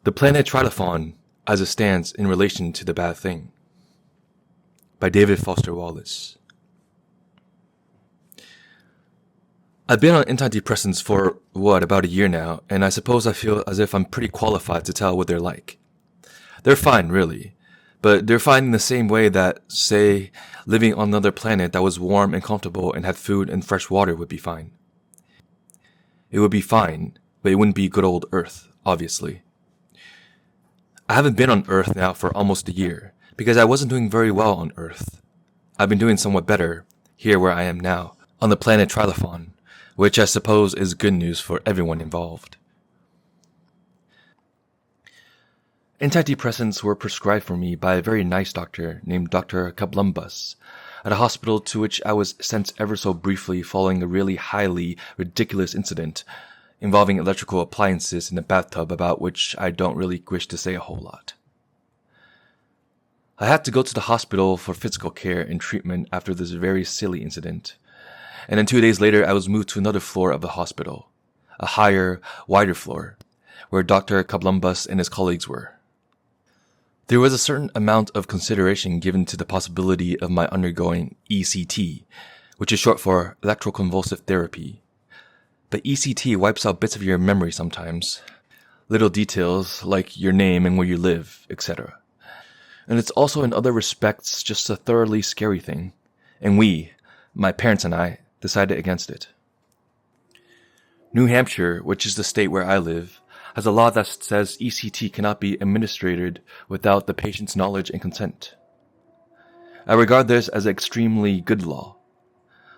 The Planet Trillaphon as it stands in relation to the bad thing. By David Foster Wallace. I've been on antidepressants for, about a year now, and I suppose I feel as if I'm pretty qualified to tell what they're like. They're fine, really, but they're fine in the same way that, say, living on another planet that was warm and comfortable and had food and fresh water would be fine. It would be fine, but it wouldn't be good old Earth, obviously. I haven't been on Earth now for almost a year, because I wasn't doing very well on Earth. I've been doing somewhat better, here where I am now, on the Planet Trillaphon, which I suppose is good news for everyone involved. Antidepressants were prescribed for me by a very nice doctor named Dr. Columbus, at a hospital to which I was sent ever so briefly following a really highly ridiculous incident involving electrical appliances in a bathtub about which I don't really wish to say a whole lot. I had to go to the hospital for physical care and treatment after this very silly incident, and then 2 days later I was moved to another floor of the hospital, a higher, wider floor, where Dr. Columbus and his colleagues were. There was a certain amount of consideration given to the possibility of my undergoing ECT, which is short for electroconvulsive therapy. But ECT wipes out bits of your memory sometimes, little details like your name and where you live, etc. And it's also in other respects just a thoroughly scary thing, and we, my parents and I, decided against it. New Hampshire, which is the state where I live, has a law that says ECT cannot be administered without the patient's knowledge and consent. I regard this as an extremely good law.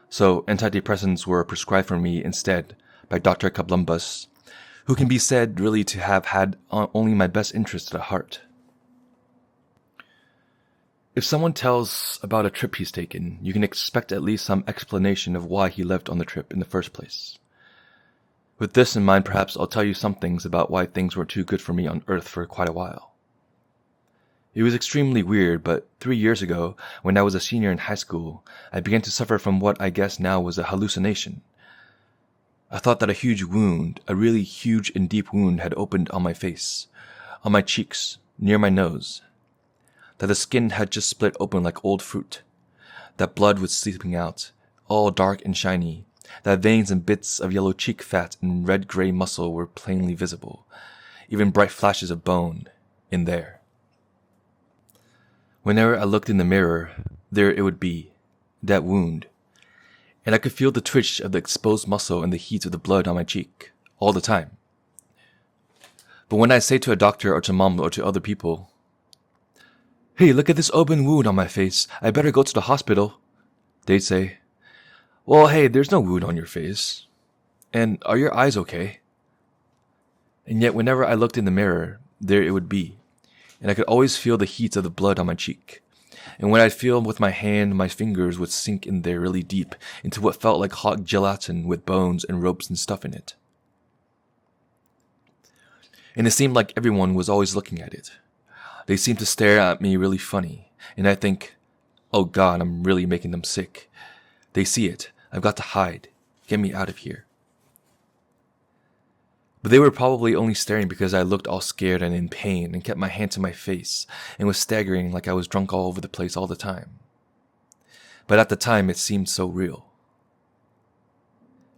So antidepressants were prescribed for me instead by Dr. Columbus, who can be said really to have had only my best interests at heart. If someone tells about a trip he's taken, you can expect at least some explanation of why he left on the trip in the first place. With this in mind, perhaps I'll tell you some things about why things were too good for me on Earth for quite a while. It was extremely weird, but 3 years ago, when I was a senior in high school, I began to suffer from what I guess now was a hallucination. I thought that a huge wound, a really huge and deep wound, had opened on my face, on my cheeks, near my nose. That the skin had just split open like old fruit. That blood was seeping out, all dark and shiny. That veins and bits of yellow cheek fat and red-gray muscle were plainly visible, even bright flashes of bone in there. Whenever I looked in the mirror, there it would be, that wound, and I could feel the twitch of the exposed muscle and the heat of the blood on my cheek, all the time. But when I say to a doctor or to mom or to other people, "Hey, look at this open wound on my face, I better go to the hospital," they'd say, "Well, hey, there's no wound on your face. And are your eyes okay?" And yet whenever I looked in the mirror, there it would be, and I could always feel the heat of the blood on my cheek. And when I'd feel with my hand, my fingers would sink in there really deep, into what felt like hot gelatin with bones and ropes and stuff in it. And it seemed like everyone was always looking at it. They seemed to stare at me really funny, and I think, oh God, I'm really making them sick. They see it. I've got to hide. Get me out of here. But they were probably only staring because I looked all scared and in pain and kept my hand to my face and was staggering like I was drunk all over the place all the time. But at the time it seemed so real.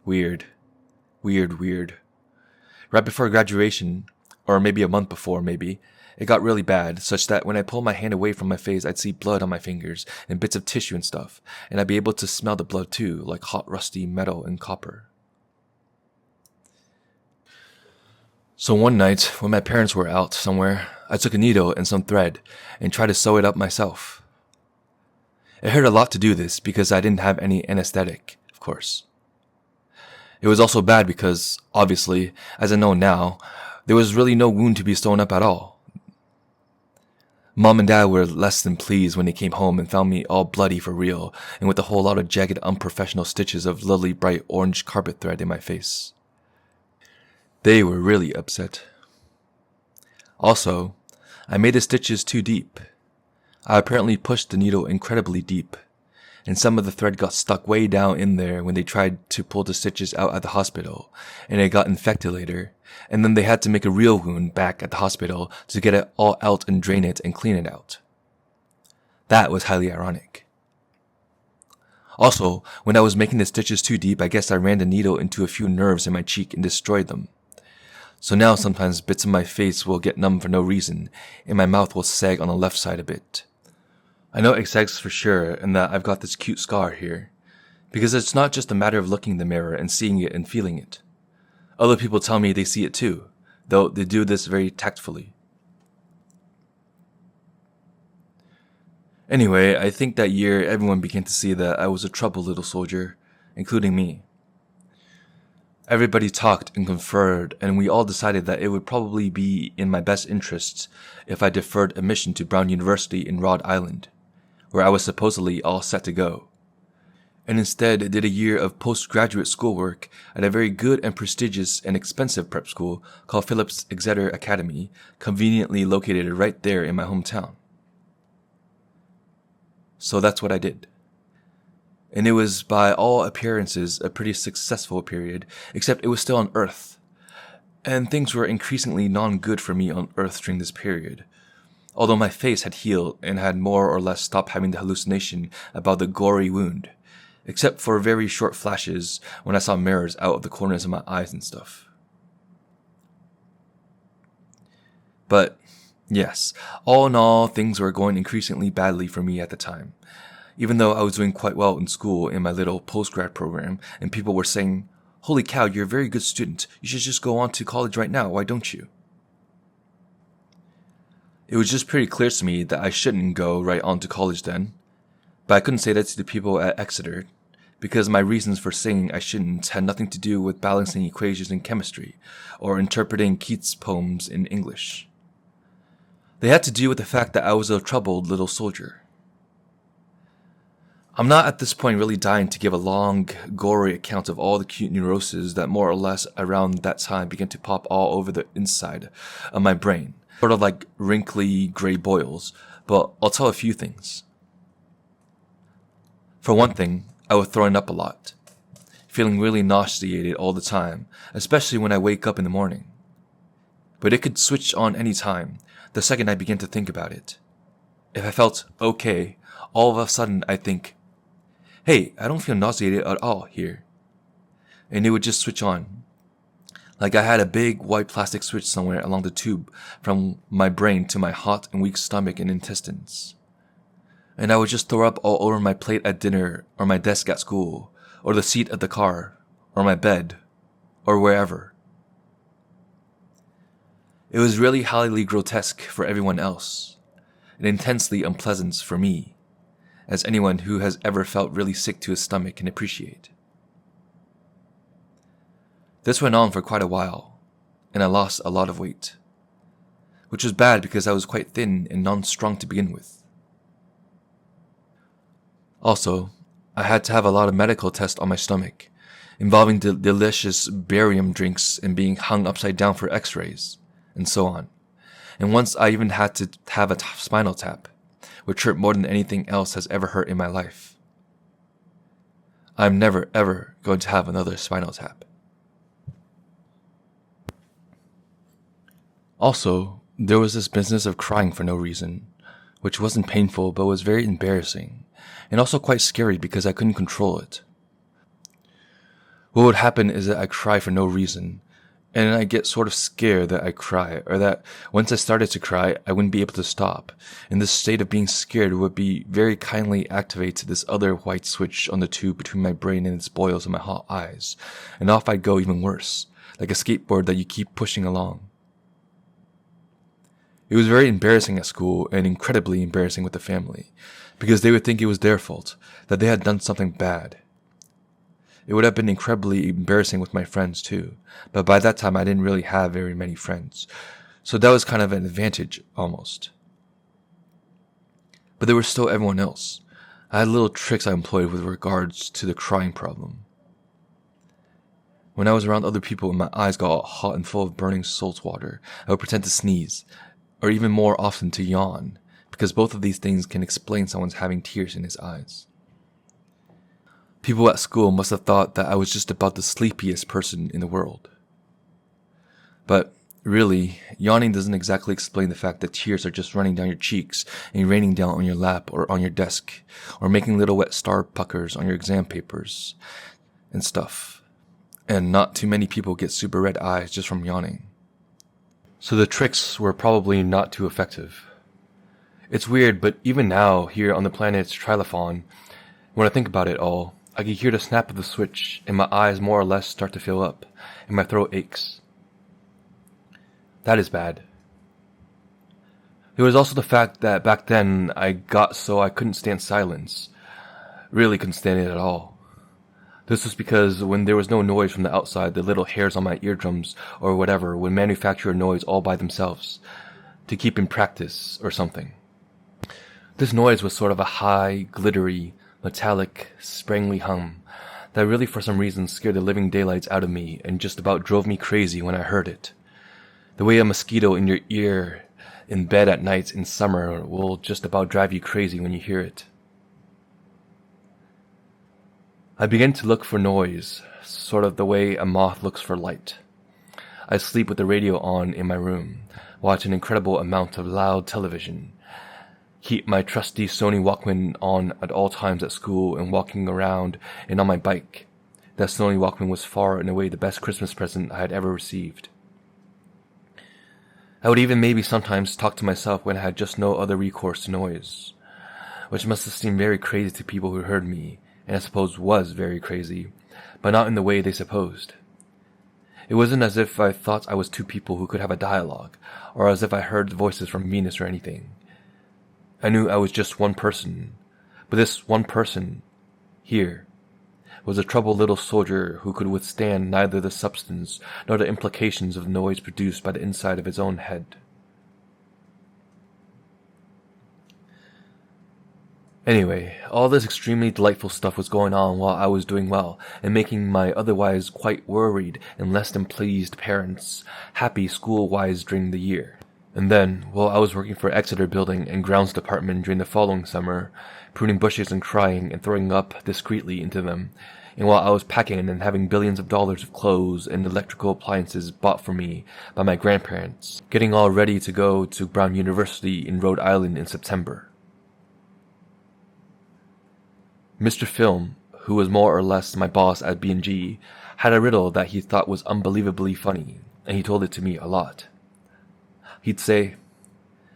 Weird. Right before graduation, or maybe a month before maybe, it got really bad, such that when I pulled my hand away from my face, I'd see blood on my fingers and bits of tissue and stuff, and I'd be able to smell the blood too, like hot rusty metal and copper. So one night, when my parents were out somewhere, I took a needle and some thread and tried to sew it up myself. It hurt a lot to do this because I didn't have any anesthetic, of course. It was also bad because, obviously, as I know now, there was really no wound to be sewn up at all. Mom and Dad were less than pleased when they came home and found me all bloody for real and with a whole lot of jagged, unprofessional stitches of lovely bright orange carpet thread in my face. They were really upset. Also, I made the stitches too deep. I apparently pushed the needle incredibly deep, and some of the thread got stuck way down in there when they tried to pull the stitches out at the hospital, and it got infected later, and then they had to make a real wound back at the hospital to get it all out and drain it and clean it out. That was highly ironic. Also, when I was making the stitches too deep, I guess I ran the needle into a few nerves in my cheek and destroyed them. So now sometimes bits of my face will get numb for no reason, and my mouth will sag on the left side a bit. I know it sags for sure, and that I've got this cute scar here, because it's not just a matter of looking in the mirror and seeing it and feeling it. Other people tell me they see it too, though they do this very tactfully. Anyway, I think that year everyone began to see that I was a troubled little soldier, including me. Everybody talked and conferred, and we all decided that it would probably be in my best interests if I deferred admission to Brown University in Rhode Island, where I was supposedly all set to go, and instead did a year of postgraduate schoolwork at a very good and prestigious and expensive prep school called Phillips Exeter Academy, conveniently located right there in my hometown. So that's what I did. And it was by all appearances a pretty successful period, except it was still on Earth. And things were increasingly non-good for me on Earth during this period. Although my face had healed and had more or less stopped having the hallucination about the gory wound, except for very short flashes when I saw mirrors out of the corners of my eyes and stuff. But, yes, all in all, things were going increasingly badly for me at the time. Even though I was doing quite well in school in my little postgrad program, and people were saying, "Holy cow, you're a very good student. You should just go on to college right now. Why don't you?" It was just pretty clear to me that I shouldn't go right on to college then. But I couldn't say that to the people at Exeter, because my reasons for saying I shouldn't had nothing to do with balancing equations in chemistry, or interpreting Keats' poems in English. They had to do with the fact that I was a troubled little soldier. I'm not at this point really dying to give a long, gory account of all the cute neuroses that more or less around that time began to pop all over the inside of my brain, sort of like wrinkly gray boils, but I'll tell a few things. For one thing, I was throwing up a lot, feeling really nauseated all the time, especially when I wake up in the morning. But it could switch on any time, the second I began to think about it. If I felt okay, all of a sudden I'd think, "Hey, I don't feel nauseated at all here." And it would just switch on. Like I had a big white plastic switch somewhere along the tube from my brain to my hot and weak stomach and intestines. And I would just throw up all over my plate at dinner, or my desk at school, or the seat of the car, or my bed, or wherever. It was really highly grotesque for everyone else, and intensely unpleasant for me, as anyone who has ever felt really sick to his stomach can appreciate. This went on for quite a while, and I lost a lot of weight, which was bad because I was quite thin and non-strong to begin with. Also, I had to have a lot of medical tests on my stomach, involving delicious barium drinks and being hung upside down for x-rays, and so on. And once I even had to have a spinal tap, which hurt more than anything else has ever hurt in my life. I'm never ever going to have another spinal tap. Also, there was this business of crying for no reason, which wasn't painful but was very embarrassing, and also quite scary because I couldn't control it. What would happen is that I cry for no reason, and I get sort of scared that I cry, or that once I started to cry, I wouldn't be able to stop, and this state of being scared would be very kindly activate this other white switch on the tube between my brain and its boils and my hot eyes, and off I'd go even worse, like a skateboard that you keep pushing along. It was very embarrassing at school, and incredibly embarrassing with the family, because they would think it was their fault, that they had done something bad. It would have been incredibly embarrassing with my friends too, but by that time I didn't really have very many friends, so that was kind of an advantage, almost. But there was still everyone else. I had little tricks I employed with regards to the crying problem. When I was around other people and my eyes got all hot and full of burning salt water, I would pretend to sneeze, or even more often to yawn, because both of these things can explain someone's having tears in his eyes. People at school must have thought that I was just about the sleepiest person in the world. But really, yawning doesn't exactly explain the fact that tears are just running down your cheeks and raining down on your lap or on your desk, or making little wet star puckers on your exam papers and stuff. And not too many people get super red eyes just from yawning. So the tricks were probably not too effective. It's weird, but even now, here on the planet Trillaphon, when I think about it all, I can hear the snap of the switch, and my eyes more or less start to fill up, and my throat aches. That is bad. There was also the fact that back then I got so I couldn't stand silence. Really couldn't stand it at all. This was because when there was no noise from the outside, the little hairs on my eardrums or whatever would manufacture a noise all by themselves to keep in practice or something. This noise was sort of a high, glittery, metallic, sprangly hum that really for some reason scared the living daylights out of me and just about drove me crazy when I heard it. The way a mosquito in your ear in bed at nights in summer will just about drive you crazy when you hear it. I began to look for noise, sort of the way a moth looks for light. I sleep with the radio on in my room, watch an incredible amount of loud television, keep my trusty Sony Walkman on at all times at school and walking around and on my bike. That Sony Walkman was far and away the best Christmas present I had ever received. I would even maybe sometimes talk to myself when I had just no other recourse to noise, which must have seemed very crazy to people who heard me, and I suppose was very crazy, but not in the way they supposed. It wasn't as if I thought I was two people who could have a dialogue, or as if I heard voices from Venus or anything. I knew I was just one person, but this one person, here, was a troubled little soldier who could withstand neither the substance nor the implications of noise produced by the inside of his own head. Anyway, all this extremely delightful stuff was going on while I was doing well and making my otherwise quite worried and less than pleased parents happy school-wise during the year. And then, while I was working for Exeter Building and Grounds Department during the following summer, pruning bushes and crying and throwing up discreetly into them, and while I was packing and having billions of dollars of clothes and electrical appliances bought for me by my grandparents, getting all ready to go to Brown University in Rhode Island in September. Mr. Film, who was more or less my boss at B&G, had a riddle that he thought was unbelievably funny, and he told it to me a lot. He'd say,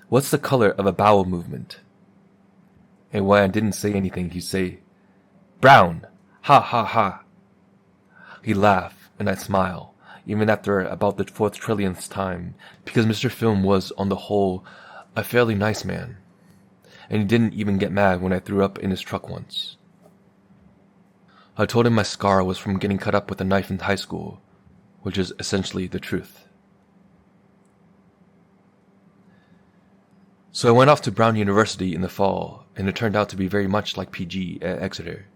"What's the color of a bowel movement?" And when I didn't say anything, he'd say, "Brown! Ha ha ha!" He'd laugh, and I'd smile, even after about the 4th trillionth time, because Mr. Film was, on the whole, a fairly nice man, and he didn't even get mad when I threw up in his truck once. I told him my scar was from getting cut up with a knife in high school, which is essentially the truth. So I went off to Brown University in the fall, and it turned out to be very much like PG at Exeter.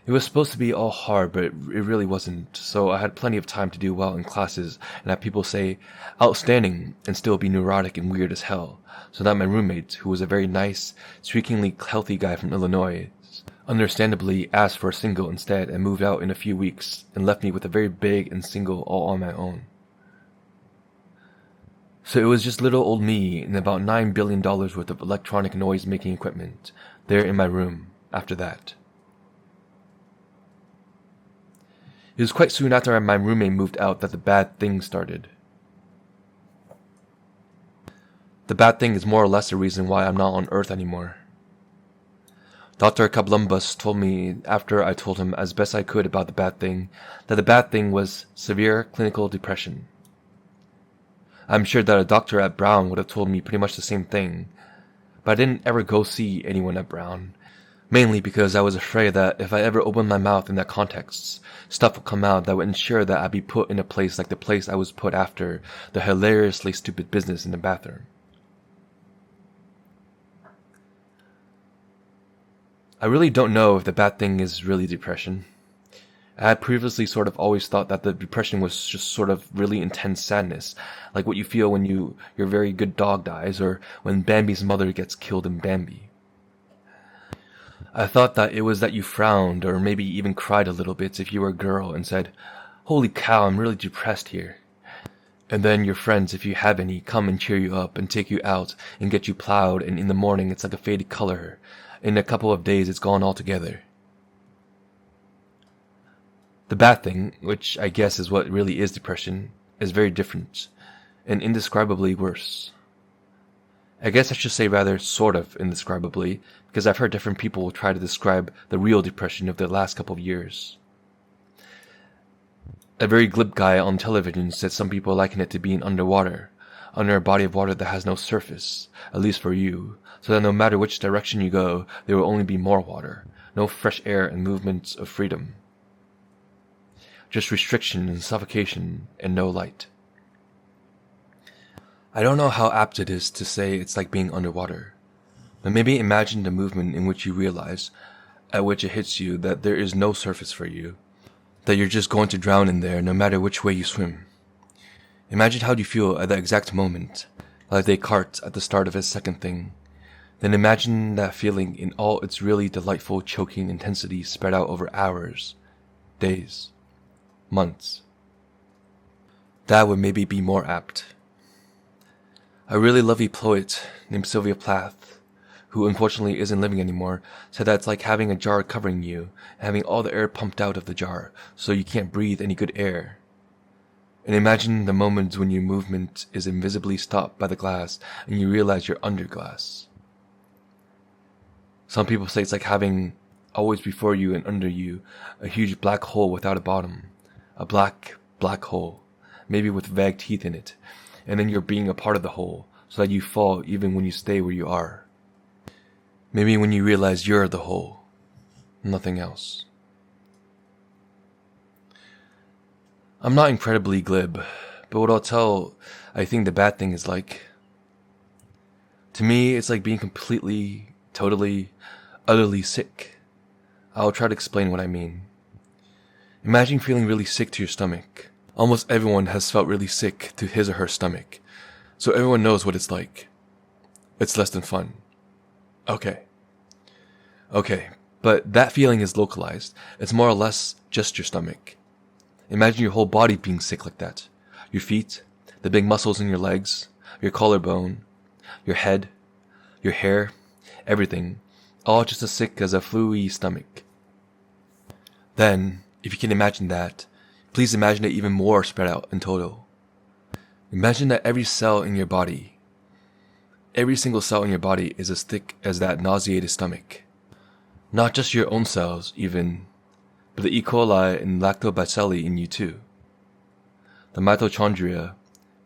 It was supposed to be all hard, but it really wasn't, so I had plenty of time to do well in classes and have people say outstanding and still be neurotic and weird as hell, so that my roommate, who was a very nice, streakingly healthy guy from Illinois, understandably asked for a single instead and moved out in a few weeks and left me with a very big and single all on my own. So it was just little old me and about $9 billion worth of electronic noise-making equipment there in my room after that. It was quite soon after my roommate moved out that the bad thing started. The bad thing is more or less the reason why I'm not on Earth anymore. Dr. Kablumbus told me after I told him as best I could about the bad thing that the bad thing was severe clinical depression. I'm sure that a doctor at Brown would have told me pretty much the same thing, but I didn't ever go see anyone at Brown, mainly because I was afraid that if I ever opened my mouth in that context, stuff would come out that would ensure that I'd be put in a place like the place I was put after the hilariously stupid business in the bathroom. I really don't know if the bad thing is really depression. I had previously sort of always thought that the depression was just sort of really intense sadness, like what you feel when your very good dog dies or when Bambi's mother gets killed in Bambi. I thought that it was that you frowned or maybe even cried a little bit if you were a girl and said, "Holy cow, I'm really depressed here." And then your friends, if you have any, come and cheer you up and take you out and get you plowed, and in the morning it's like a faded color. In a couple of days it's gone altogether. The bad thing, which I guess is what really is depression, is very different and indescribably worse. I guess I should say rather sort of indescribably, because I've heard different people try to describe the real depression of the last couple of years. A very glib guy on television said some people liken it to being underwater, under a body of water that has no surface, at least for you, so that no matter which direction you go, there will only be more water, no fresh air and movements of freedom. Just restriction and suffocation and no light. I don't know how apt it is to say it's like being underwater, but maybe imagine the movement in which you realize, at which it hits you, that there is no surface for you, that you're just going to drown in there no matter which way you swim. Imagine how you feel at that exact moment, like Descartes at the start of his second thing. Then imagine that feeling in all its really delightful choking intensity spread out over hours, days, months. That would maybe be more apt. A really lovely poet named Sylvia Plath, who unfortunately isn't living anymore, said that it's like having a jar covering you, and having all the air pumped out of the jar, so you can't breathe any good air. And imagine the moments when your movement is invisibly stopped by the glass, and you realize you're under glass. Some people say it's like having, always before you and under you, a huge black hole without a bottom. A black hole, maybe with vague teeth in it. And then you're being a part of the hole, so that you fall even when you stay where you are. Maybe when you realize you're the hole, nothing else. I'm not incredibly glib, but what I'll tell, I think the bad thing is like. To me, it's like being completely, totally, utterly sick. I'll try to explain what I mean. Imagine feeling really sick to your stomach. Almost everyone has felt really sick to his or her stomach, so everyone knows what it's like. It's less than fun. Okay, but that feeling is localized. It's more or less just your stomach. Imagine your whole body being sick like that. Your feet, the big muscles in your legs, your collarbone, your head, your hair, everything, all just as sick as a flu-y stomach. Then, if you can imagine that, please imagine it even more spread out in total. Imagine that every cell in your body, every single cell in your body is as thick as that nauseated stomach. Not just your own cells, even, but the E. coli and lactobacilli in you too. The mitochondria,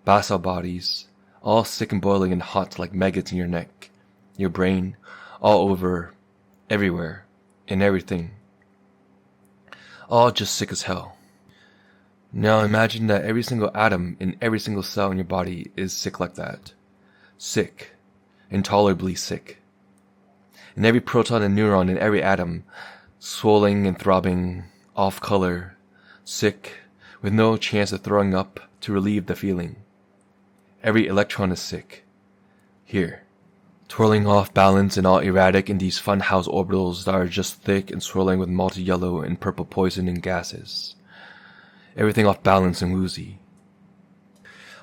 bacil bodies, all sick and boiling and hot like maggots in your neck, your brain, all over, everywhere, in everything. All just sick as hell. Now imagine that every single atom in every single cell in your body is sick like that. Sick. Intolerably sick. And every proton and neuron in every atom, swelling and throbbing, off color, sick, with no chance of throwing up to relieve the feeling. Every electron is sick. Here. Twirling off balance and all erratic in these funhouse orbitals that are just thick and swirling with multi-yellow and purple poisoning gases. Everything off balance and woozy.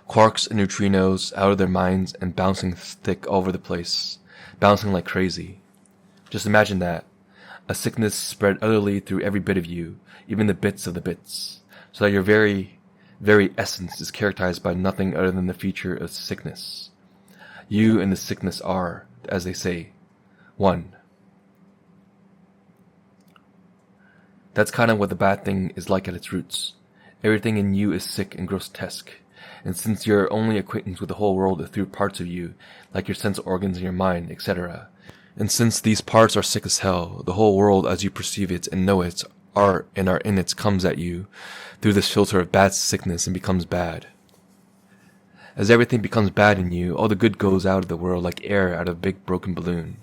Quarks and neutrinos out of their minds and bouncing thick all over the place, bouncing like crazy. Just imagine that. A sickness spread utterly through every bit of you, even the bits of the bits, so that your very, very essence is characterized by nothing other than the feature of sickness. You and the sickness are, as they say, one. That's kind of what the bad thing is like at its roots. Everything in you is sick and grotesque, and since you're only acquaintance with the whole world through parts of you, like your sense organs and your mind, etc., and since these parts are sick as hell, the whole world as you perceive it and know it, are in it comes at you through this filter of bad sickness and becomes bad. As everything becomes bad in you, all the good goes out of the world like air out of a big broken balloon.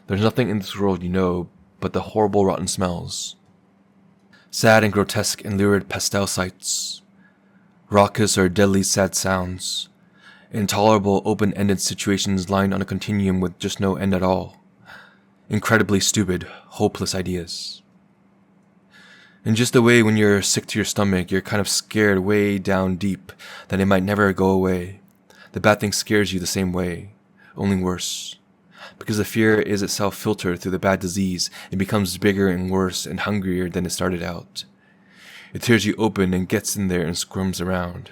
There's nothing in this world you know but the horrible rotten smells. Sad and grotesque and lurid pastel sights, raucous or deadly sad sounds, intolerable open-ended situations lying on a continuum with just no end at all. incredibly stupid, hopeless ideas. In just the way when you're sick to your stomach, you're kind of scared way down deep that it might never go away. The bad thing scares you the same way, only worse. Because the fear is itself filtered through the bad disease, it becomes bigger and worse and hungrier than it started out. It tears you open and gets in there and squirms around.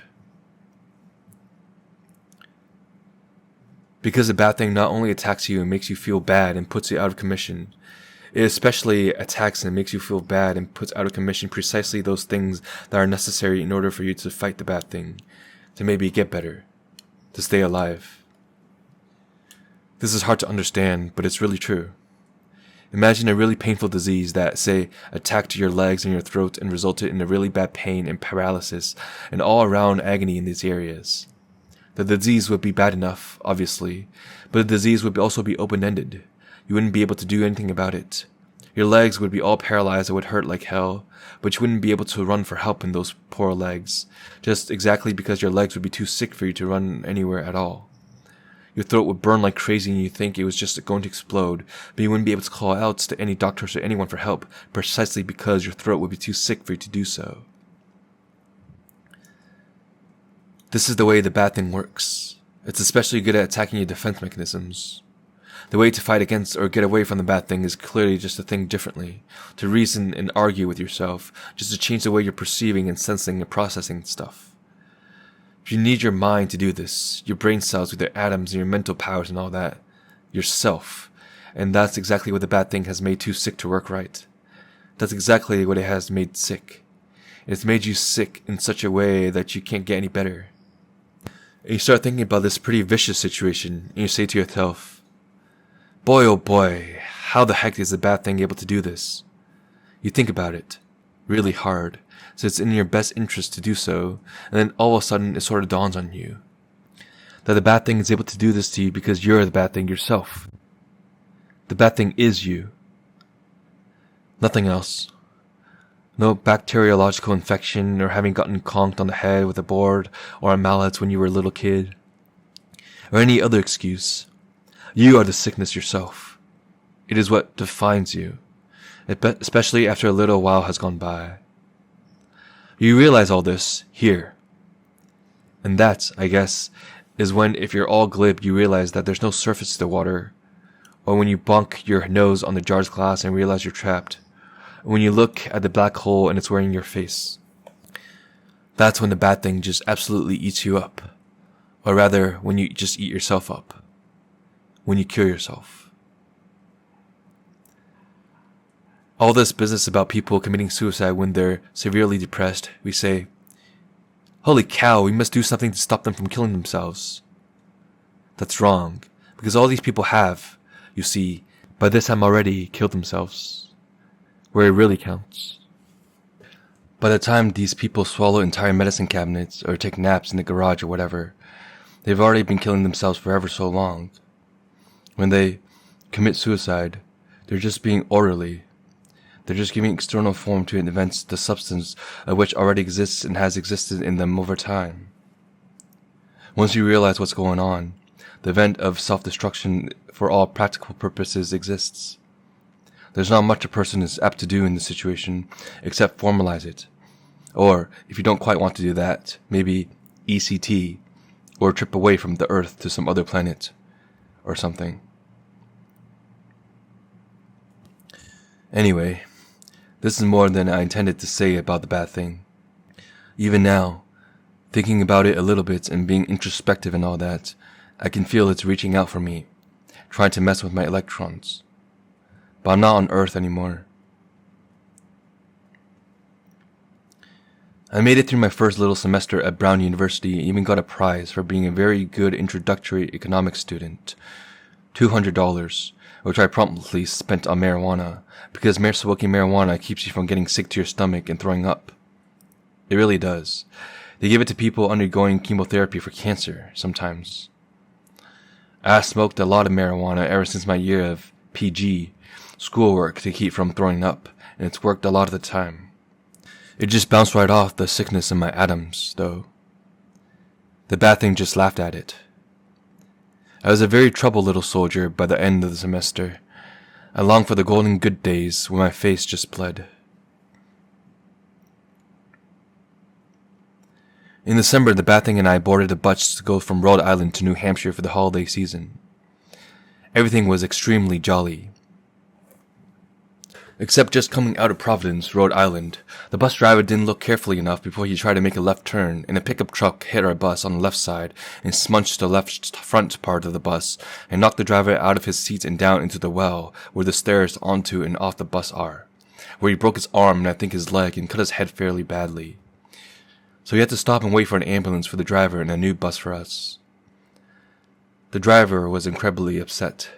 Because the bad thing not only attacks you and makes you feel bad and puts you out of commission, it especially attacks and makes you feel bad and puts out of commission precisely those things that are necessary in order for you to fight the bad thing, to maybe get better, to stay alive. This is hard to understand, but it's really true. Imagine a really painful disease that, say, attacked your legs and your throat and resulted in a really bad pain and paralysis and all-around agony in these areas. The disease would be bad enough, obviously, but the disease would also be open-ended. You wouldn't be able to do anything about it. Your legs would be all paralyzed and would hurt like hell, but you wouldn't be able to run for help in those poor legs, just exactly because your legs would be too sick for you to run anywhere at all. Your throat would burn like crazy and you think it was just going to explode, but you wouldn't be able to call out to any doctors or anyone for help, precisely because your throat would be too sick for you to do so. This is the way the bad thing works. It's especially good at attacking your defense mechanisms. The way to fight against or get away from the bad thing is clearly just to think differently, to reason and argue with yourself, just to change the way you're perceiving and sensing and processing stuff. You need your mind to do this, your brain cells with their atoms and your mental powers and all that, yourself, and that's exactly what the bad thing has made too sick to work right. That's exactly what it has made sick. It's made you sick in such a way that you can't get any better. And you start thinking about this pretty vicious situation, and you say to yourself, boy oh boy, how the heck is the bad thing able to do this? You think about it, really hard, so it's in your best interest to do so, and then all of a sudden it sort of dawns on you that the bad thing is able to do this to you because you're the bad thing yourself. The bad thing is you. Nothing else. No bacteriological infection or having gotten conked on the head with a board or a mallet when you were a little kid, or any other excuse. You are the sickness yourself. It is what defines you, especially after a little while has gone by. You realize all this here. And that, I guess, is when, if you're all glib, you realize that there's no surface to the water, or when you bonk your nose on the jar's glass and realize you're trapped, or when you look at the black hole and it's wearing your face. That's when the bad thing just absolutely eats you up, or rather, when you just eat yourself up, when you kill yourself. All this business about people committing suicide when they're severely depressed, we say, holy cow, we must do something to stop them from killing themselves. That's wrong, because all these people have, you see, by this time already killed themselves, where it really counts. By the time these people swallow entire medicine cabinets or take naps in the garage or whatever, they've already been killing themselves for ever so long. When they commit suicide, they're just being orderly. They're just giving external form to events, the substance of which already exists and has existed in them over time. Once you realize what's going on, the event of self-destruction for all practical purposes exists. There's not much a person is apt to do in this situation except formalize it. Or, if you don't quite want to do that, maybe ECT, or trip away from the Earth to some other planet, or something. Anyway, this is more than I intended to say about the bad thing. Even now, thinking about it a little bit and being introspective and all that, I can feel it's reaching out for me, trying to mess with my electrons. But I'm not on Earth anymore. I made it through my first little semester at Brown University and even got a prize for being a very good introductory economics student. $200, which I promptly spent on marijuana, because smoking marijuana keeps you from getting sick to your stomach and throwing up. It really does. They give it to people undergoing chemotherapy for cancer, sometimes. I smoked a lot of marijuana ever since my year of PG, schoolwork, to keep from throwing up, and it's worked a lot of the time. It just bounced right off the sickness in my atoms, though. The bad thing just laughed at it. I was a very troubled little soldier by the end of the semester. I longed for the golden good days when my face just bled. In December, the Bathing and I boarded a bus to go from Rhode Island to New Hampshire for the holiday season. Everything was extremely jolly. Except just coming out of Providence, Rhode Island, the bus driver didn't look carefully enough before he tried to make a left turn, and a pickup truck hit our bus on the left side and smudged the left front part of the bus and knocked the driver out of his seat and down into the well where the stairs onto and off the bus are, where he broke his arm and I think his leg and cut his head fairly badly. So he had to stop and wait for an ambulance for the driver and a new bus for us. The driver was incredibly upset.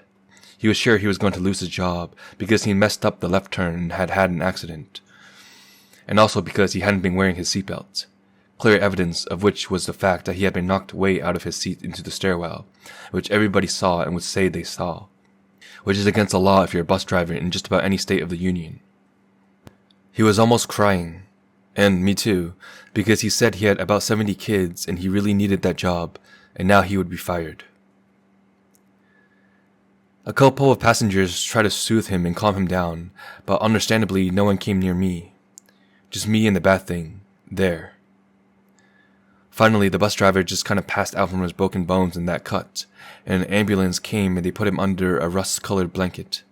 He was sure he was going to lose his job because he messed up the left turn and had had an accident, and also because he hadn't been wearing his seatbelt, clear evidence of which was the fact that he had been knocked way out of his seat into the stairwell, which everybody saw and would say they saw, which is against the law if you're a bus driver in just about any state of the Union. He was almost crying, and me too, because he said he had about 70 kids and he really needed that job, and now he would be fired. A couple of passengers tried to soothe him and calm him down, but understandably no one came near me. Just me and the Bathing, there. Finally, the bus driver just kind of passed out from his broken bones in that cut, and an ambulance came and they put him under a rust-colored blanket.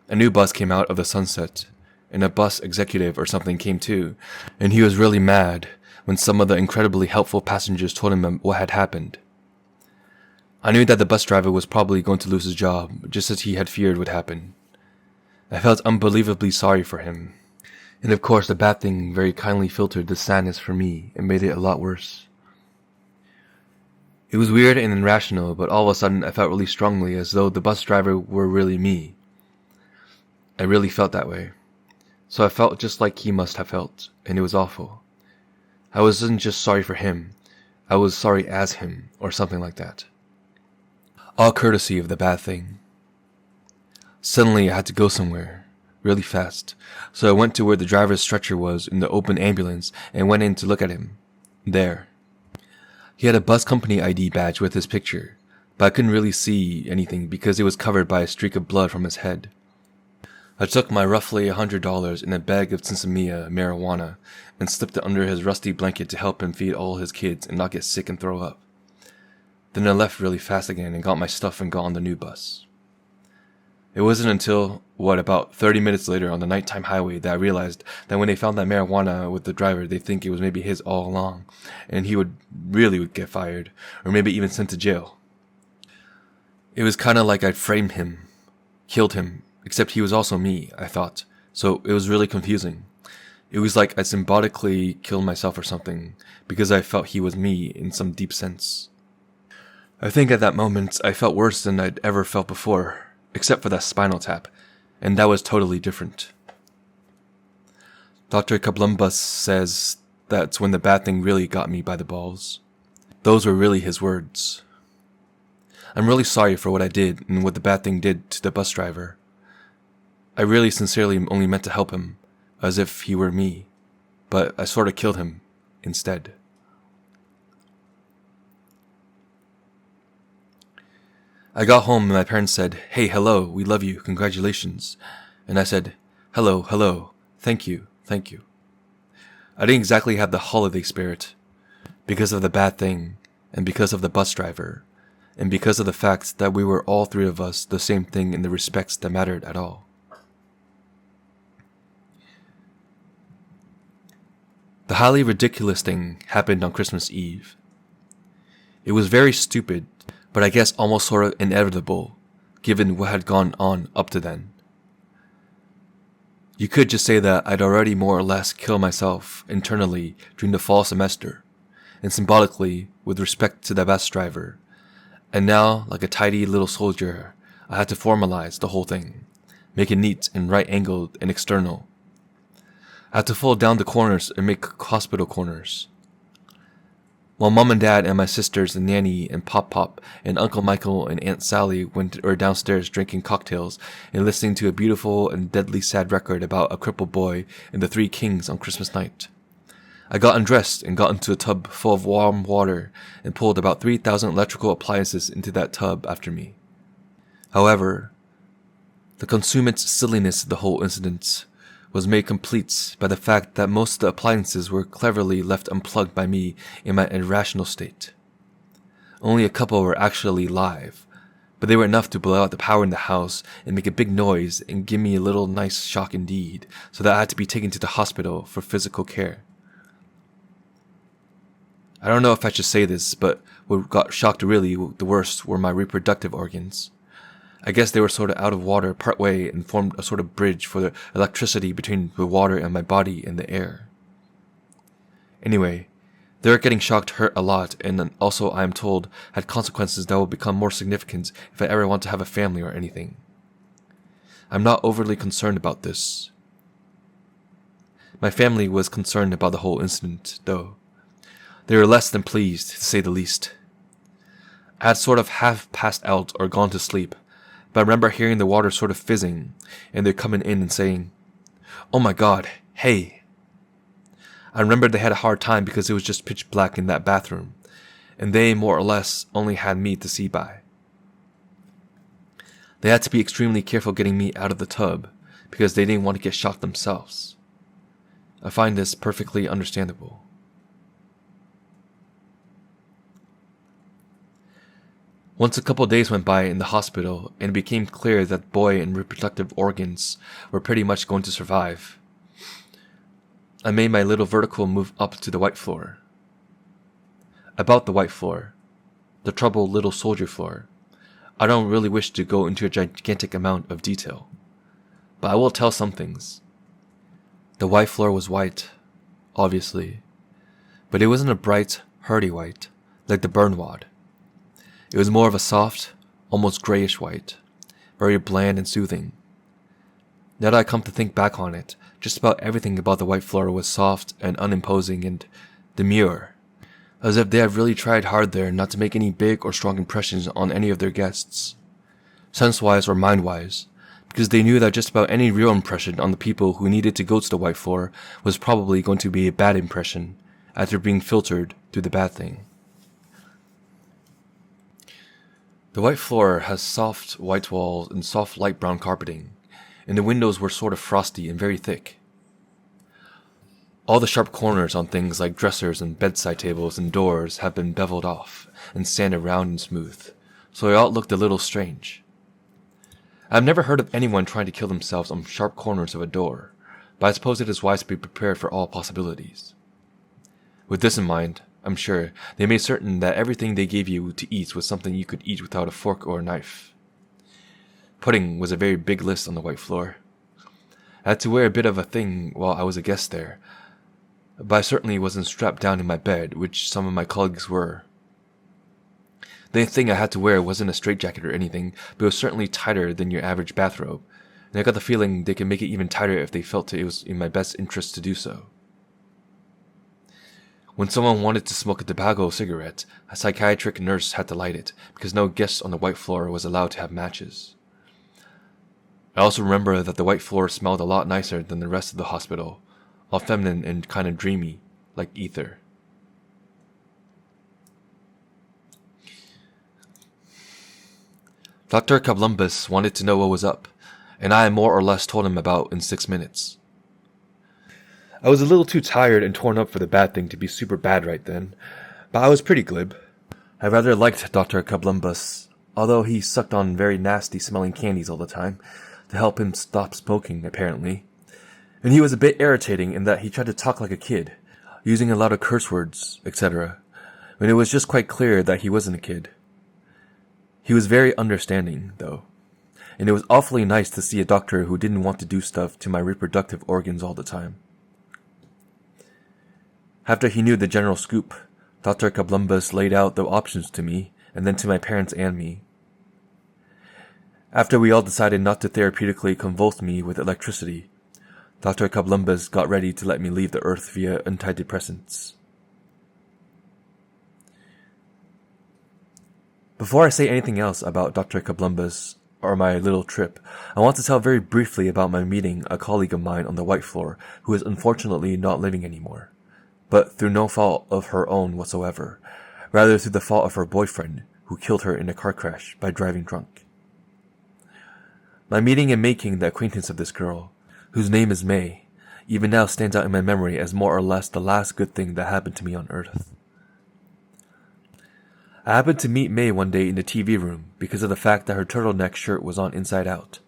A new bus came out of the sunset, and a bus executive or something came too, and he was really mad when some of the incredibly helpful passengers told him what had happened. I knew that the bus driver was probably going to lose his job, just as he had feared would happen. I felt unbelievably sorry for him. And of course the Bathing very kindly filtered the sadness for me and made it a lot worse. It was weird and irrational, but all of a sudden I felt really strongly as though the bus driver were really me. I really felt that way. So I felt just like he must have felt, and it was awful. I wasn't just sorry for him, I was sorry as him, or something like that. All courtesy of the Bathing. Suddenly I had to go somewhere, really fast, so I went to where the driver's stretcher was in the open ambulance and went in to look at him. There. He had a bus company ID badge with his picture, but I couldn't really see anything because it was covered by a streak of blood from his head. I took my roughly $100 in a bag of Sinsemilla marijuana and slipped it under his rusty blanket to help him feed all his kids and not get sick and throw up. Then I left really fast again and got my stuff and got on the new bus. It wasn't until, about 30 minutes later on the nighttime highway that I realized that when they found that marijuana with the driver, they think it was maybe his all along, and he would get fired, or maybe even sent to jail. It was kinda like I'd framed him, killed him, except he was also me, I thought, so it was really confusing. It was like I symbolically killed myself or something, because I felt he was me in some deep sense. I think at that moment, I felt worse than I'd ever felt before, except for that spinal tap, and that was totally different. Dr. Kablumbus says that's when the Bathing really got me by the balls. Those were really his words. I'm really sorry for what I did and what the Bathing did to the bus driver. I really sincerely only meant to help him, as if he were me, but I sort of killed him instead. I got home and my parents said, "Hey, hello, we love you, congratulations." And I said, hello, thank you. I didn't exactly have the holiday spirit, because of the Bathing, and because of the bus driver, and because of the fact that we were all three of us the same thing in the respects that mattered at all. The highly ridiculous thing happened on Christmas Eve. It was very stupid, but I guess almost sort of inevitable, given what had gone on up to then. You could just say that I'd already more or less killed myself internally during the fall semester, and symbolically with respect to the bus driver, and now, like a tidy little soldier, I had to formalize the whole thing, make it neat and right-angled and external. I had to fold down the corners and make hospital corners. While Mom and Dad and my sisters and Nanny and Pop and Uncle Michael and Aunt Sally were downstairs drinking cocktails and listening to a beautiful and deadly sad record about a crippled boy and the three kings on Christmas night. I got undressed and got into a tub full of warm water and pulled about 3,000 electrical appliances into that tub after me. However, The consummate silliness of the whole incident was made complete by the fact that most of the appliances were cleverly left unplugged by me in my irrational state. Only a couple were actually live, but they were enough to blow out the power in the house and make a big noise and give me a little nice shock indeed, so that I had to be taken to the hospital for physical care. I don't know if I should say this, but what got shocked really the worst were my reproductive organs. I guess they were sort of out of water partway and formed a sort of bridge for the electricity between the water and my body and the air. Anyway, their getting shocked hurt a lot, and also I am told had consequences that will become more significant if I ever want to have a family or anything. I'm not overly concerned about this. My family was concerned about the whole incident, though. They were less than pleased, to say the least. I had sort of half passed out or gone to sleep, but I remember hearing the water sort of fizzing, and they're coming in and saying, "Oh my God, hey." I remember they had a hard time because it was just pitch black in that bathroom, and they more or less only had me to see by. They had to be extremely careful getting me out of the tub, because they didn't want to get shocked themselves. I find this perfectly understandable. Once a couple of days went by in the hospital, and it became clear that boy and reproductive organs were pretty much going to survive, I made my little vertical move up to the white floor. About the white floor, the troubled little soldier floor, I don't really wish to go into a gigantic amount of detail, but I will tell some things. The white floor was white, obviously, but it wasn't a bright, hearty white, like the burn wad. It was more of a soft, almost grayish white, very bland and soothing. Now that I come to think back on it, just about everything about the white floor was soft and unimposing and demure, as if they had really tried hard there not to make any big or strong impressions on any of their guests, sense-wise or mind-wise, because they knew that just about any real impression on the people who needed to go to the white floor was probably going to be a bad impression after being filtered through the bad thing. The white floor has soft white walls and soft light brown carpeting, and the windows were sort of frosty and very thick. All the sharp corners on things like dressers and bedside tables and doors have been beveled off and sanded round and smooth, so they all looked a little strange. I've never heard of anyone trying to kill themselves on sharp corners of a door, but I suppose it is wise to be prepared for all possibilities. With this in mind, I'm sure they made certain that everything they gave you to eat was something you could eat without a fork or a knife. Pudding was a very big list on the white floor. I had to wear a bit of a thing while I was a guest there, but I certainly wasn't strapped down in my bed, which some of my colleagues were. The thing I had to wear wasn't a straitjacket or anything, but it was certainly tighter than your average bathrobe, and I got the feeling they could make it even tighter if they felt it was in my best interest to do so. When someone wanted to smoke a tobacco cigarette, a psychiatric nurse had to light it, because no guest on the white floor was allowed to have matches. I also remember that the white floor smelled a lot nicer than the rest of the hospital, all feminine and kind of dreamy, like ether. Dr. Columbus wanted to know what was up, and I more or less told him about in 6 minutes. I was a little too tired and torn up for the bad thing to be super bad right then, but I was pretty glib. I rather liked Dr. Columbus, although he sucked on very nasty smelling candies all the time, to help him stop smoking, apparently. And he was a bit irritating in that he tried to talk like a kid, using a lot of curse words, etc., when it was just quite clear that he wasn't a kid. He was very understanding, though, and it was awfully nice to see a doctor who didn't want to do stuff to my reproductive organs all the time. After he knew the general scoop, Dr. Columbus laid out the options to me, and then to my parents and me. After we all decided not to therapeutically convulse me with electricity, Dr. Columbus got ready to let me leave the earth via antidepressants. Before I say anything else about Dr. Columbus or my little trip, I want to tell very briefly about my meeting a colleague of mine on the white floor who is unfortunately not living anymore, but through no fault of her own whatsoever, rather through the fault of her boyfriend who killed her in a car crash by driving drunk. My meeting and making the acquaintance of this girl, whose name is May, even now stands out in my memory as more or less the last good thing that happened to me on Earth. I happened to meet May one day in the TV room because of the fact that her turtleneck shirt was on inside out.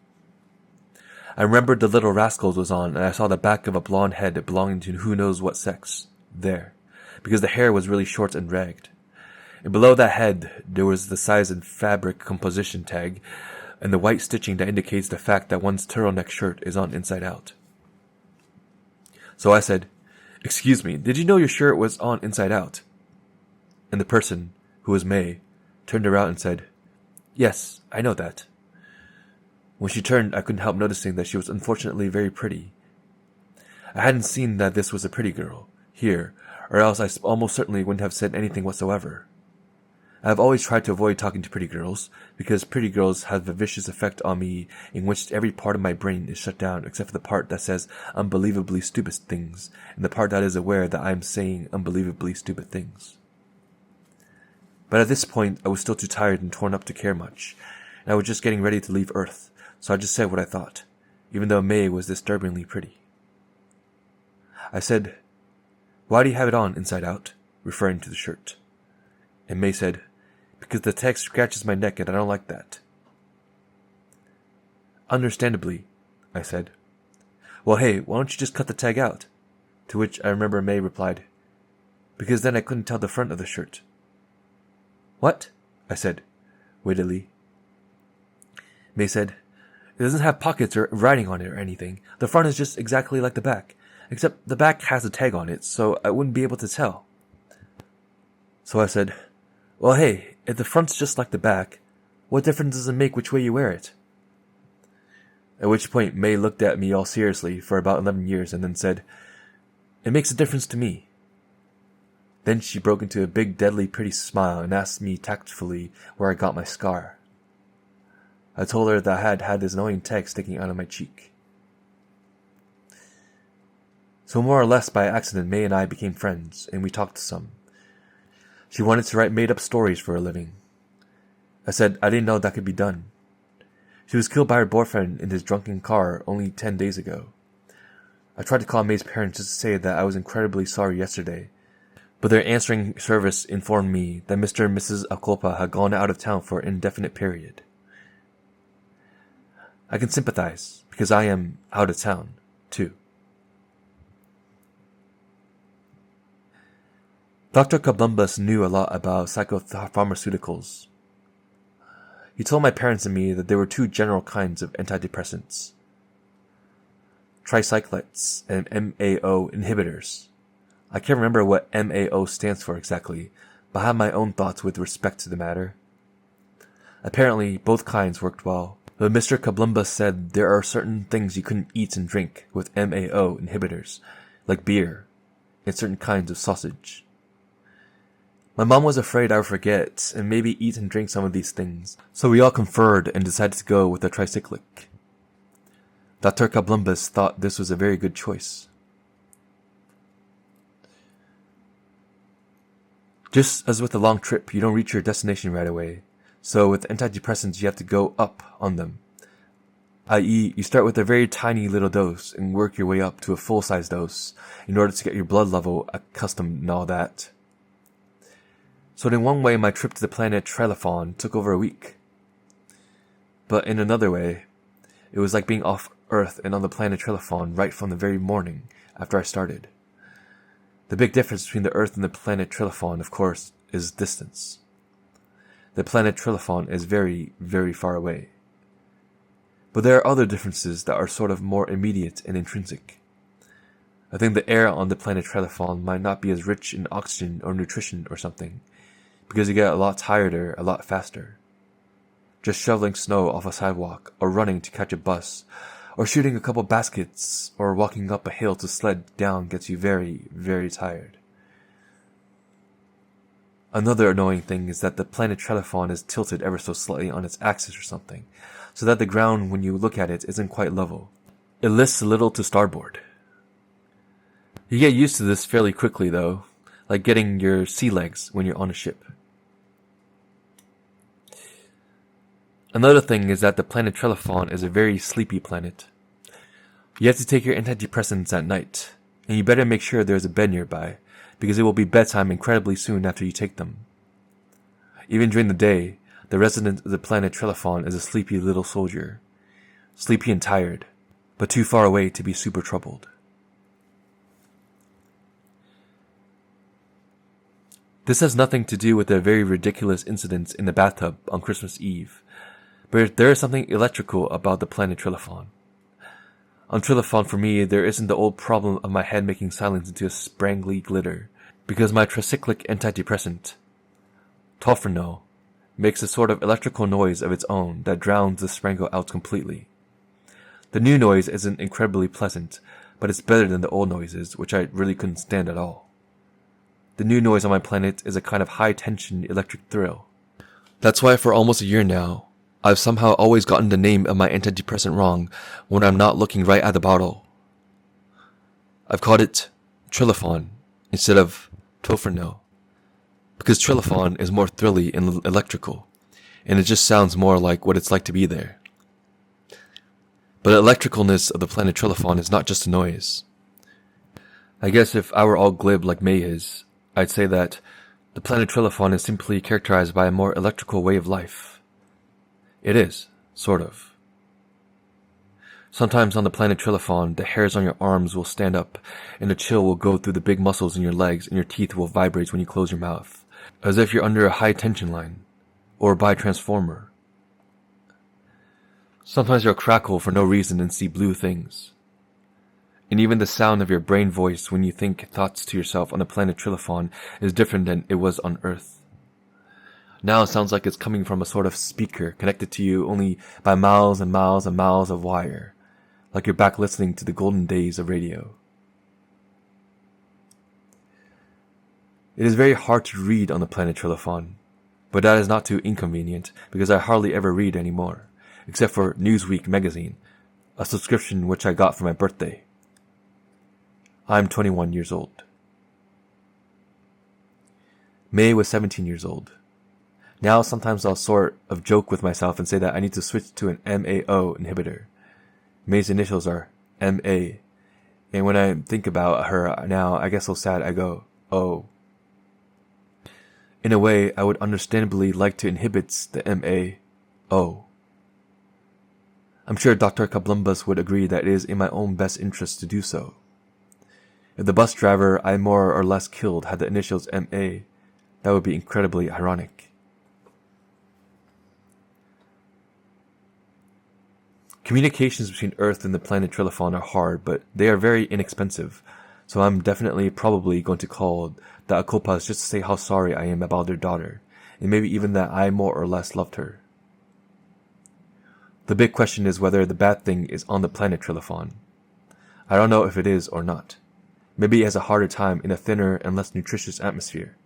I remembered The Little Rascals was on, and I saw the back of a blonde head belonging to who knows what sex there, because the hair was really short and ragged. And below that head, there was the size and fabric composition tag, and the white stitching that indicates the fact that one's turtleneck shirt is on inside out. So I said, "Excuse me, did you know your shirt was on inside out?" And the person, who was May, turned around and said, "Yes, I know that." When she turned, I couldn't help noticing that she was unfortunately very pretty. I hadn't seen that this was a pretty girl, here, or else I almost certainly wouldn't have said anything whatsoever. I have always tried to avoid talking to pretty girls, because pretty girls have a vicious effect on me in which every part of my brain is shut down except for the part that says unbelievably stupid things, and the part that is aware that I am saying unbelievably stupid things. But at this point, I was still too tired and torn up to care much, and I was just getting ready to leave Earth, so I just said what I thought, even though May was disturbingly pretty. I said, "Why do you have it on inside out?" referring to the shirt. And May said, "Because the tag scratches my neck and I don't like that." "Understandably," I said. "Well, hey, why don't you just cut the tag out?" To which I remember May replied, "Because then I couldn't tell the front of the shirt." "What?" I said, wittily. May said, "It doesn't have pockets or writing on it or anything. The front is just exactly like the back, except the back has a tag on it, so I wouldn't be able to tell." So I said, "Well, hey, if the front's just like the back, what difference does it make which way you wear it?" At which point May looked at me all seriously for about 11 years and then said, "It makes a difference to me." Then she broke into a big, deadly pretty smile and asked me tactfully where I got my scar. I told her that I had had this annoying tag sticking out of my cheek. So more or less by accident, May and I became friends, and we talked some. She wanted to write made-up stories for a living. I said I didn't know that could be done. She was killed by her boyfriend in his drunken car only 10 days ago. I tried to call May's parents just to say that I was incredibly sorry yesterday, but their answering service informed me that Mr. and Mrs. Acolpa had gone out of town for an indefinite period. I can sympathize, because I am out of town, too. Dr. Columbus knew a lot about psychopharmaceuticals. He told my parents and me that there were two general kinds of antidepressants: tricyclites and MAO inhibitors. I can't remember what MAO stands for exactly, but I have my own thoughts with respect to the matter. Apparently, both kinds worked well, but Mr. Columbus said there are certain things you couldn't eat and drink with MAO inhibitors, like beer and certain kinds of sausage. My mom was afraid I would forget and maybe eat and drink some of these things, so we all conferred and decided to go with the tricyclic. Dr. Columbus thought this was a very good choice. Just as with a long trip, you don't reach your destination right away, so with antidepressants you have to go up on them, i.e. you start with a very tiny little dose and work your way up to a full-size dose in order to get your blood level accustomed and all that. So in one way, my trip to the Planet Trillaphon took over a week. But in another way, it was like being off Earth and on the Planet Trillaphon right from the very morning after I started. The big difference between the Earth and the Planet Trillaphon, of course, is distance. The Planet Trillaphon is very, very far away. But there are other differences that are sort of more immediate and intrinsic. I think the air on the Planet Trillaphon might not be as rich in oxygen or nutrition or something, because you get a lot tireder a lot faster. Just shoveling snow off a sidewalk, or running to catch a bus, or shooting a couple baskets, or walking up a hill to sled down gets you very, very tired. Another annoying thing is that the Planet Trillaphon is tilted ever so slightly on its axis or something, so that the ground when you look at it isn't quite level. It lists a little to starboard. You get used to this fairly quickly though, like getting your sea legs when you're on a ship. Another thing is that the planet Trillaphon is a very sleepy planet. You have to take your antidepressants at night, and you better make sure there's a bed nearby, because it will be bedtime incredibly soon after you take them. Even during the day, the resident of the planet Trillaphon is a sleepy little soldier. Sleepy and tired, but too far away to be super troubled. This has nothing to do with the very ridiculous incidents in the bathtub on Christmas Eve, but there is something electrical about the planet Trillaphon. On Trillaphon, for me, there isn't the old problem of my head making silence into a sprangly glitter, because my tricyclic antidepressant, Tofrenol, makes a sort of electrical noise of its own that drowns the sprangle out completely. The new noise isn't incredibly pleasant, but it's better than the old noises, which I really couldn't stand at all. The new noise on my planet is a kind of high-tension electric thrill. That's why for almost a year now, I've somehow always gotten the name of my antidepressant wrong when I'm not looking right at the bottle. I've called it Trillaphon instead of Tofrenol, because Trillaphon is more thrilly and electrical, and it just sounds more like what it's like to be there. But the electricalness of the planet Trillaphon is not just a noise. I guess if I were all glib like May is, I'd say that the planet Trillaphon is simply characterized by a more electrical way of life. It is, sort of. Sometimes on the planet Trillaphon, the hairs on your arms will stand up, and a chill will go through the big muscles in your legs, and your teeth will vibrate when you close your mouth, as if you're under a high tension line, or by a transformer. Sometimes you'll crackle for no reason and see blue things. And even the sound of your brain voice when you think thoughts to yourself on the planet Trillaphon is different than it was on Earth. Now it sounds like it's coming from a sort of speaker connected to you only by miles and miles and miles of wire, like you're back listening to the golden days of radio. It is very hard to read on the planet Trillaphon, but that is not too inconvenient because I hardly ever read anymore, except for Newsweek magazine, a subscription which I got for my birthday. I'm 21 years old. May was 17 years old. Now sometimes I'll sort of joke with myself and say that I need to switch to an MAO inhibitor. May's initials are MA, and when I think about her now, I get so sad I go, oh. In a way, I would understandably like to inhibit the MAO. I'm sure Dr. Kablumbus would agree that it is in my own best interest to do so. If the bus driver I more or less killed had the initials MA, that would be incredibly ironic. Communications between Earth and the planet Trillaphon are hard, but they are very inexpensive, so I'm probably going to call the Akopas just to say how sorry I am about their daughter, and maybe even that I more or less loved her. The big question is whether the bad thing is on the planet Trillaphon. I don't know if it is or not. Maybe it has a harder time in a thinner and less nutritious atmosphere.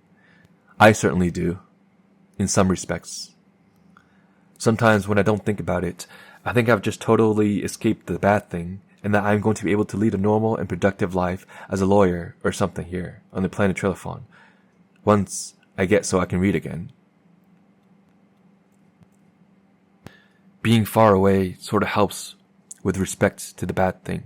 I certainly do, in some respects. Sometimes when I don't think about it, I think I've just totally escaped the bad thing, and that I'm going to be able to lead a normal and productive life as a lawyer or something here on the planet Trillaphon, once I get so I can read again. Being far away sort of helps with respect to the bad thing.